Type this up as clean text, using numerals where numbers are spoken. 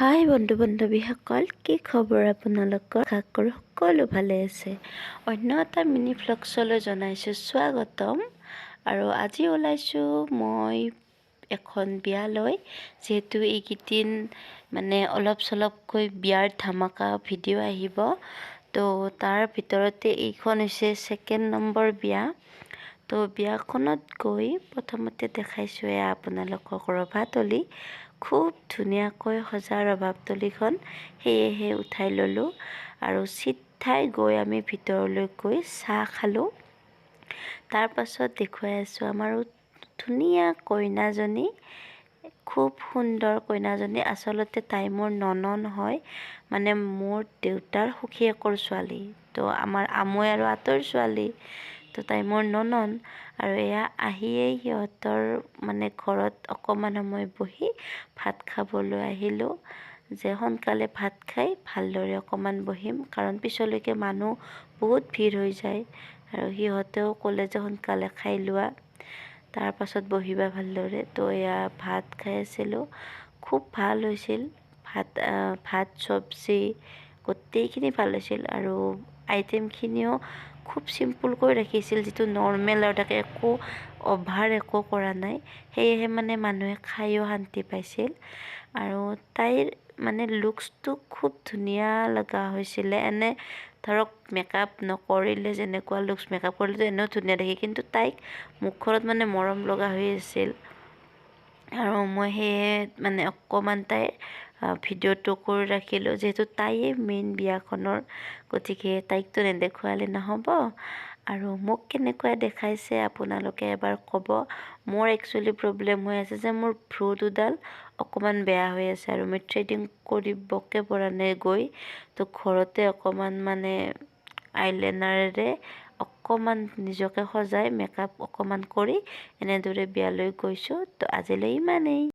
হাই বন্ধু বান্ধৱীসকল, কি খবৰ আপোনালোকৰ? আশা কৰোঁ সকলো ভালে আছে। অন্য এটা মিনি ফ্লগছলৈ জনাইছোঁ স্বাগতম। আৰু আজি ওলাইছোঁ মই এখন বিয়ালৈ, যিহেতু এইকেইদিন মানে অলপ চলপকৈ বিয়াৰ ধামাকা ভিডিঅ' আহিব। তো তাৰ ভিতৰতে এইখন হৈছে 2nd নম্বৰ বিয়া। তো বিয়াখনত গৈ প্ৰথমতে দেখাইছোঁ এয়া আপোনালোকক ৰভাতলি। খুব ধুনীয়াকৈ সজা ৰভাতলিখন, সেয়েহে উঠাই ল'লোঁ আৰু চিধাই গৈ আমি ভিতৰলৈ গৈ চাহ খালোঁ। তাৰ পাছত দেখুৱাই আছোঁ আমাৰ ধুনীয়া কইনাজনী, খুব সুন্দৰ কইনাজনী। আচলতে তাই মোৰ ননন হয়, মানে মোৰ দেউতাৰ সখীয়েকৰ ছোৱালী। তো আমাৰ আমৈ আৰু আঁতৰ ছোৱালী, তো তাই মোৰ ননন। আৰু এয়া আহিয়েই সিহঁতৰ মানে ঘৰত অকণমান সময় বহি ভাত খাবলৈ আহিলোঁ, যে সোনকালে ভাত খাই ভালদৰে অকণমান বহিম, কাৰণ পিছলৈকে মানুহ বহুত ভিৰ হৈ যায়। আৰু সিহঁতেও ক'লে যে সোনকালে খাই লোৱা, তাৰ পাছত বহিবা ভালদৰে। তো এয়া ভাত খাই আছিলোঁ, খুব ভাল হৈছিল ভাত চব্জি গোটেইখিনি ভাল হৈছিল। আৰু আইটেমখিনিও খুব চিম্পুলকৈ ৰাখিছিল, যিটো নৰ্মেল আৰু তাকে একো অভাৰ একো কৰা নাই, সেয়েহে মানে মানুহে খায়ো শান্তি পাইছিল। আৰু তাইৰ মানে লুকছটো খুব ধুনীয়া লগা হৈছিলে। এনে ধৰক মেকআপ নকৰিলে যেনেকুৱা লুকছ, মেকআপ কৰিলেতো এনেও ধুনীয়া দেখে, কিন্তু তাইক মুখত মানে মৰম লগা হৈ আছিল। আৰু মই সেয়ে মানে অকণমান তাইৰ ভিডিঅ'টো কৰি ৰাখিলোঁ, যিহেতু তাইয়ে মেইন বিয়াখনৰ, গতিকে তাইকতো নেদেখুৱালে নহ'ব। আৰু মোক কেনেকুৱা দেখাইছে আপোনালোকে এবাৰ ক'ব। মোৰ একচুৱেলি প্ৰব্লেম হৈ আছে যে মোৰ ভ্ৰু দুডাল অকণমান বেয়া হৈ আছে, আৰু মই থ্ৰেডিং কৰিবকে পৰা নাই গৈ। তো ঘৰতে অকণমান মানে আইলাইনাৰেৰে অকণমান নিজকে সজাই মেকআপ অকণমান কৰি এনেদৰে বিয়ালৈ গৈছোঁ। তো আজিলৈ ইমানেই।